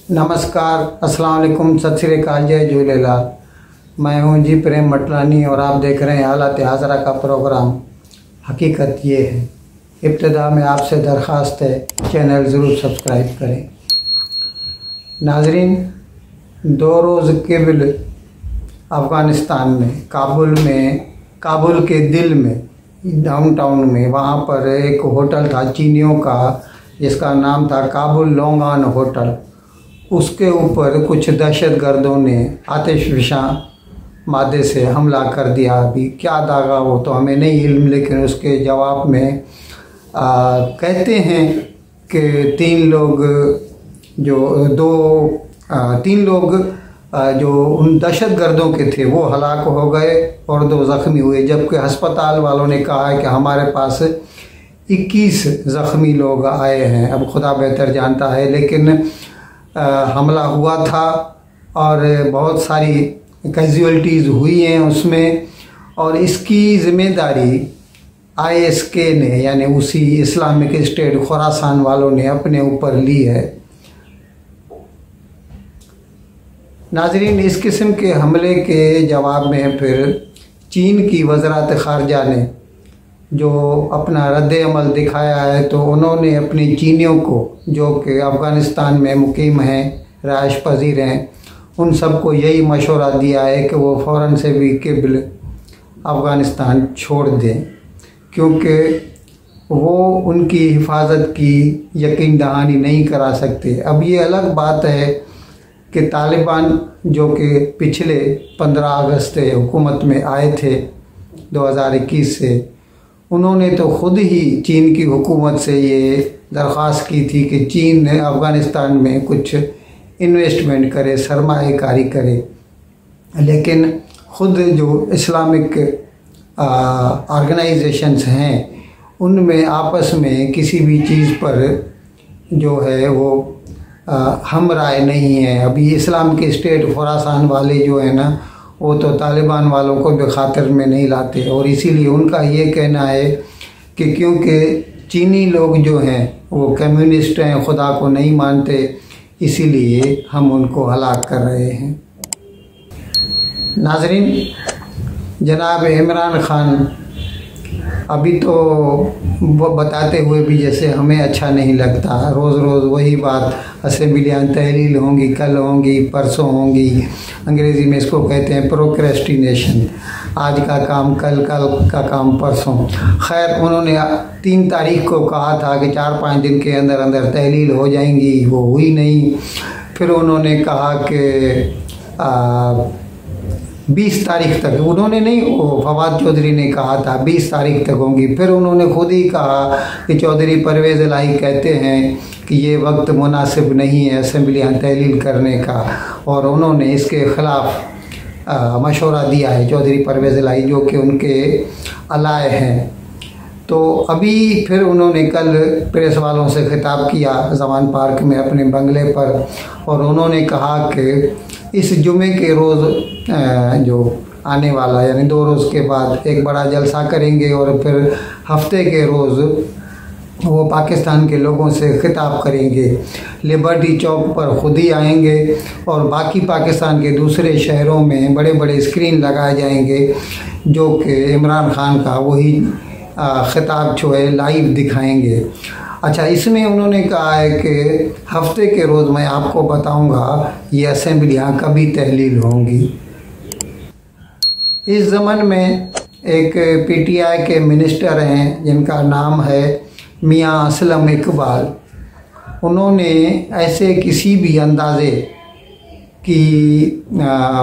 नमस्कार, अस्सलाम वालेकुम, सत श्री अकाल, जय झूलेलाल। मैं हूं जी प्रेम मटलानी और आप देख रहे हैं हालत हाज़रा का प्रोग्राम। हकीकत ये है, इब्तिदा में आपसे दरख्वास्त है चैनल ज़रूर सब्सक्राइब करें। नाजरीन, 2 रोज़ कबल अफ़गानिस्तान में काबुल के दिल में डाउनटाउन में वहाँ पर एक होटल था चीनियों का, जिसका नाम था काबुल लोंगान होटल। उसके ऊपर कुछ दहशतगर्दों ने आतिशफ़िशा मादे से हमला कर दिया। अभी क्या दागा वो तो हमें नहीं इल्म, लेकिन उसके जवाब में कहते हैं कि 3 लोग जो उन दहशतगर्दों के थे वो हलाक हो गए और 2 ज़ख्मी हुए, जबकि अस्पताल वालों ने कहा है कि हमारे पास 21 ज़ख्मी लोग आए हैं। अब खुदा बेहतर जानता है, लेकिन हमला हुआ था और बहुत सारी कैजुअल्टीज़ हुई हैं उसमें, और इसकी ज़िम्मेदारी ISK ने, यानी उसी इस्लामिक स्टेट खुरासान वालों ने अपने ऊपर ली है। नाजरीन, इस किस्म के हमले के जवाब में फिर चीन की वज़ारत ख़ारजा ने जो अपना रद्द-ए-अमल दिखाया है, तो उन्होंने अपने चीनियों को जो कि अफ़गानिस्तान में मुकीम हैं, रहाइश पज़ीर हैं, उन सबको यही मशवरा दिया है कि वो फ़ौरन से भी कबल अफ़गानिस्तान छोड़ दें, क्योंकि वो उनकी हिफाजत की यकीन दहानी नहीं करा सकते। अब ये अलग बात है कि तालिबान जो कि पिछले 15 अगस्त से हुकूमत में आए थे 2021 से, उन्होंने तो ख़ुद ही चीन की हुकूमत से ये दरख्वास्त की थी कि चीन अफ़गानिस्तान में कुछ इन्वेस्टमेंट करे, सरमाएकारी करे, लेकिन ख़ुद जो इस्लामिक ऑर्गेनाइजेशंस हैं उनमें आपस में किसी भी चीज़ पर जो है वो हम राय नहीं है। अभी इस्लाम के स्टेट खुरासान वाले जो है ना, वो तो तालिबान वालों को भी खातिर में नहीं लाते, और इसीलिए उनका ये कहना है कि क्योंकि चीनी लोग जो हैं वो कम्युनिस्ट हैं, खुदा को नहीं मानते, इसीलिए हम उनको हलाक कर रहे हैं। नाजरीन, जनाब इमरान खान अभी तो वो बताते हुए भी जैसे हमें अच्छा नहीं लगता, रोज़ रोज़ वही बात, असेंबलियाँ तहलील होंगी, कल होंगी, परसों होंगी, अंग्रेज़ी में इसको कहते हैं प्रोक्रेस्टिनेशन, आज का काम कल, कल का काम परसों। खैर, उन्होंने 3 तारीख को कहा था कि 4-5 दिन के अंदर अंदर तहलील हो जाएंगी, वो हुई नहीं। फिर उन्होंने कहा कि 20 तारीख तक, उन्होंने नहीं, वो फवाद चौधरी ने कहा था 20 तारीख तक होंगी। फिर उन्होंने खुद ही कहा कि चौधरी परवेज़ इलाही कहते हैं कि ये वक्त मुनासिब नहीं है असेंबलियाँ तहलील करने का, और उन्होंने इसके ख़िलाफ़ मशवरा दिया है चौधरी परवेज़ इलाही, जो कि उनके अलाए हैं। तो अभी फिर उन्होंने कल प्रेस वालों से खिताब किया जमान पार्क में अपने बंगले पर, और उन्होंने कहा कि इस जुमे के रोज़ जो आने वाला, यानी 2 रोज़ के बाद एक बड़ा जलसा करेंगे, और फिर हफ्ते के रोज़ वो पाकिस्तान के लोगों से खिताब करेंगे। लिबर्टी चौक पर खुद ही आएंगे, और बाकी पाकिस्तान के दूसरे शहरों में बड़े बड़े स्क्रीन लगाए जाएंगे, जो कि इमरान खान का वही खिताब जो है लाइव दिखाएंगे। अच्छा, इसमें उन्होंने कहा है कि हफ्ते के रोज़ मैं आपको बताऊंगा ये असेंबलियाँ कभी तहलील होंगी। इस ज़मन में एक PTI के मिनिस्टर हैं जिनका नाम है मियाँ असलम इकबाल। उन्होंने ऐसे किसी भी अंदाज़े की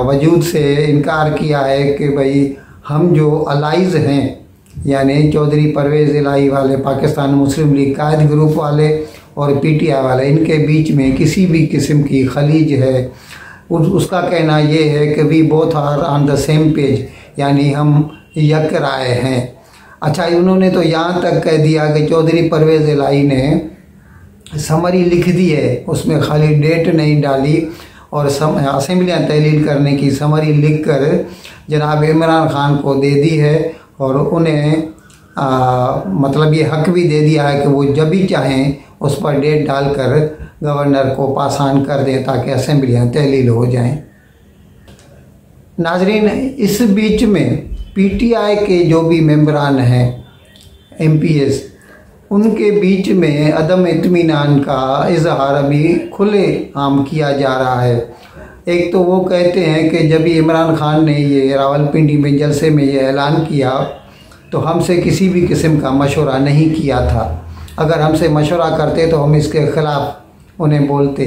वजूद से इनकार किया है कि भाई हम जो अलाइज़ हैं, यानी चौधरी परवेज़ इलाही वाले, पाकिस्तान मुस्लिम लीग कायद ग्रुप वाले और PTI वाले, इनके बीच में किसी भी किस्म की खलीज है। उसका कहना ये है कि we both are on the same page, यानी हम यक राय हैं। अच्छा, उन्होंने तो यहाँ तक कह दिया कि चौधरी परवेज़ इलाही ने समरी लिख दी है, उसमें खाली डेट नहीं डाली, और असेंबलियाँ तहलील करने की समरी लिख कर जनाब इमरान खान को दे दी है, और उन्हें मतलब ये हक भी दे दिया है कि वो जब भी चाहें उस पर डेट डालकर गवर्नर को पास ऑन कर दें ताकि असेंबलियाँ तहलील हो जाएं। नाजरीन, इस बीच में पीटीआई के जो भी मेंबरान हैं एमपीएस, उनके बीच में अदम इत्मीनान का इजहार अभी खुले आम किया जा रहा है। एक तो वो कहते हैं कि जब इमरान खान ने ये रावलपिंडी में जलसे में ये ऐलान किया तो हमसे किसी भी किस्म का मशवरा नहीं किया था, अगर हमसे मशवरा करते तो हम इसके ख़िलाफ़ उन्हें बोलते।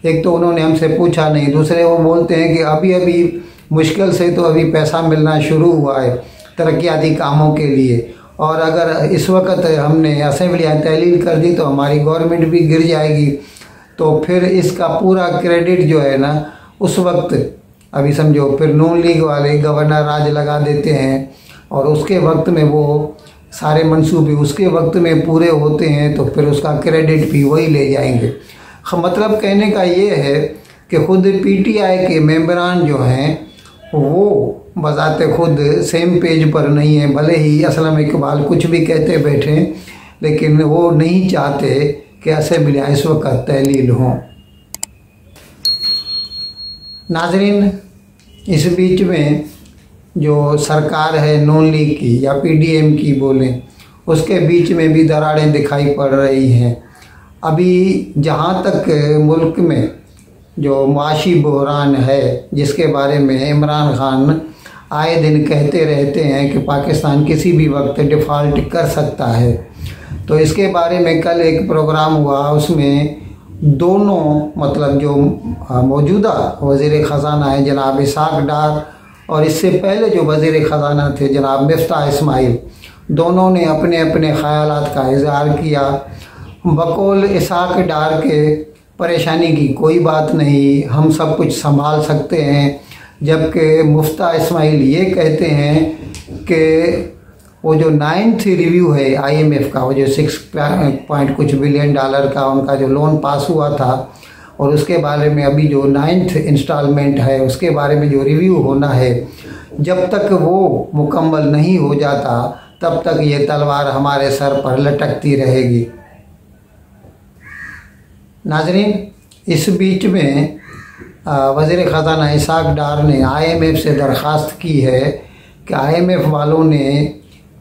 एक तो उन्होंने हमसे पूछा नहीं, दूसरे वो बोलते हैं कि अभी अभी मुश्किल से तो अभी पैसा मिलना शुरू हुआ है तरक्याती कामों के लिए, और अगर इस वक्त हमने असेंबलियाँ तहलील कर दी तो हमारी गवर्नमेंट भी गिर जाएगी, तो फिर इसका पूरा क्रेडिट जो है ना उस वक्त अभी समझो फिर नून लीग वाले गवर्नर राज लगा देते हैं और उसके वक्त में वो सारे मंसूबे उसके वक्त में पूरे होते हैं तो फिर उसका क्रेडिट भी वही ले जाएंगे। मतलब कहने का ये है कि खुद पीटीआई के मेंबरान जो हैं वो बजाते खुद सेम पेज पर नहीं है, भले ही असलम इकबाल कुछ भी कहते बैठे लेकिन वो नहीं चाहते कि असेंबलियाँ इस वक्त तहलील हों। नाजरीन, इस बीच में जो सरकार है नून लीग की या पीडीएम की बोलें, उसके बीच में भी दरारें दिखाई पड़ रही हैं। अभी जहाँ तक मुल्क में जो मुआशी बहरान है जिसके बारे में इमरान खान आए दिन कहते रहते हैं कि पाकिस्तान किसी भी वक्त डिफ़ॉल्ट कर सकता है, तो इसके बारे में कल एक प्रोग्राम हुआ, उसमें दोनों मतलब जो मौजूदा वज़ीर ख़ज़ाना है जनाब इसाक डार और इससे पहले जो वज़ीर ख़ज़ाना थे जनाब मिफ्ताह इस्माइल, दोनों ने अपने अपने ख़यालात का इज़हार किया। बकौल इसाक डार के परेशानी की कोई बात नहीं, हम सब कुछ संभाल सकते हैं, जबकि मुफ्ताह इस्माइल ये कहते हैं कि वो जो 9th रिव्यू है आईएमएफ का, वो जो 6 पॉइंट कुछ बिलियन डॉलर का उनका जो लोन पास हुआ था और उसके बारे में अभी जो 9th इंस्टॉलमेंट है उसके बारे में जो रिव्यू होना है, जब तक वो मुकम्मल नहीं हो जाता तब तक ये तलवार हमारे सर पर लटकती रहेगी। नाजरीन, इस बीच में वज़ीर ख़ज़ाना इसाक डार ने आईएमएफ से दरख्वास्त की है कि आईएमएफ वालों ने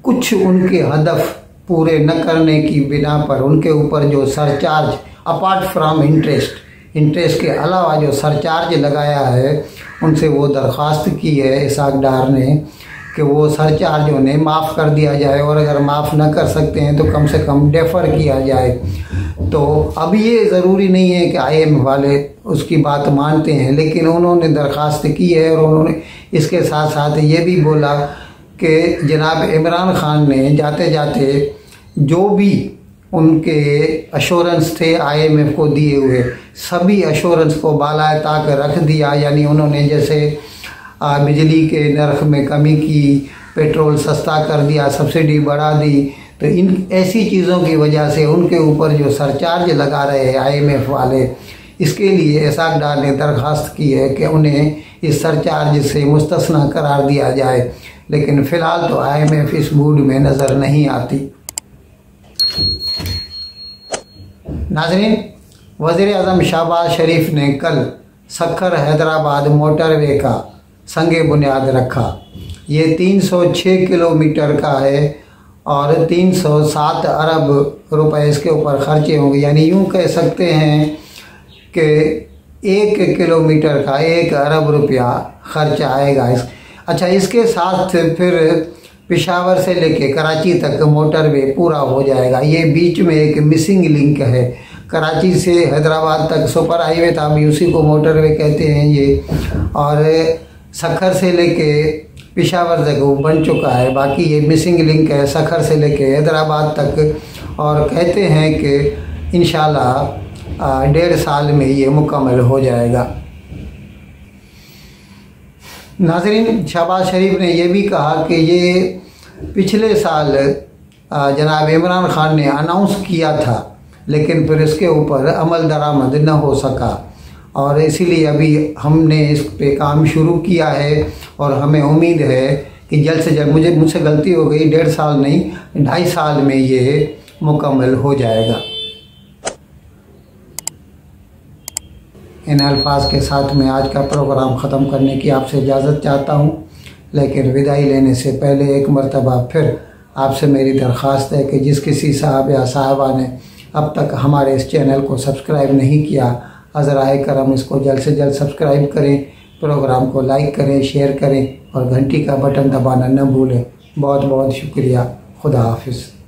कुछ उनके हदफ पूरे न करने की बिना पर उनके ऊपर जो सरचार्ज अपार्ट फ्राम इंटरेस्ट के अलावा जो सरचार्ज लगाया है, उनसे वो दरख्वास्त की है इसाक डार ने कि वो सरचार्ज उन्हें माफ़ कर दिया जाए और अगर माफ़ न कर सकते हैं तो कम से कम डेफ़र किया जाए। तो अब ये ज़रूरी नहीं है कि आईएमएफ वाले उसकी बात मानते हैं, लेकिन उन्होंने दरख्वास्त की है और उन्होंने इसके साथ साथ ये भी बोला कि जनाब इमरान खान ने जाते जाते जो भी उनके अश्योरेंस थे आईएमएफ को दिए हुए सभी अश्योरेंस को बालाए ताक रख दिया। यानी उन्होंने जैसे बिजली के नर्ख में कमी की, पेट्रोल सस्ता कर दिया, सब्सिडी बढ़ा दी, तो इन ऐसी चीज़ों की वजह से उनके ऊपर जो सरचार्ज लगा रहे हैं आईएमएफ वाले, इसके लिए इसाक डार ने दरख्वास्त की है कि उन्हें इस सरचार्ज से मुस्तस्ना करार दिया जाए, लेकिन फ़िलहाल तो आईएमएफ इस मूड में नज़र नहीं आती। नाज़रीन, वज़ीर आज़म शहबाज शरीफ ने कल सक्खर हैदराबाद मोटरवे का संगे बुनियाद रखा। ये 306 किलोमीटर का है और 307 अरब रुपए इसके ऊपर खर्चे होंगे। यानी यूँ कह सकते हैं कि 1 किलोमीटर का 1 अरब रुपया खर्च आएगा। अच्छा, इसके साथ फिर पेशावर से लेके कराची तक मोटरवे पूरा हो जाएगा। ये बीच में एक मिसिंग लिंक है, कराची से हैदराबाद तक सुपर हाईवे था, अभी उसी को मोटरवे कहते हैं ये, और सक्खर से लेके पेशावर तक वो बन चुका है। बाकी ये मिसिंग लिंक है सक्खर से लेके हैदराबाद तक, और कहते हैं कि इंशाल्लाह 1.5 साल में ये मुकम्मल हो जाएगा। नाज़रीन, शहबाज शरीफ ने यह भी कहा कि ये पिछले साल जनाब इमरान खान ने अनाउंस किया था, लेकिन फिर इसके ऊपर अमल दरामद न हो सका और इसीलिए अभी हमने इस पे काम शुरू किया है और हमें उम्मीद है कि जल्द से जल्द, मुझसे गलती हो गई, 1.5 साल नहीं 2.5 साल में ये मुकम्मल हो जाएगा। इन अल्फाज के साथ मैं आज का प्रोग्राम ख़त्म करने की आपसे इजाज़त चाहता हूँ, लेकिन विदाई लेने से पहले एक मरतबा फिर आपसे मेरी दरख्वास्त है कि जिस किसी साहब या साहबा ने अब तक हमारे इस चैनल को सब्सक्राइब नहीं किया, अज़राए करम इसको जल्द से जल्द सब्सक्राइब करें, प्रोग्राम को लाइक करें, शेयर करें और घंटी का बटन दबाना न भूलें। बहुत बहुत शुक्रिया। खुदा हाफिज़।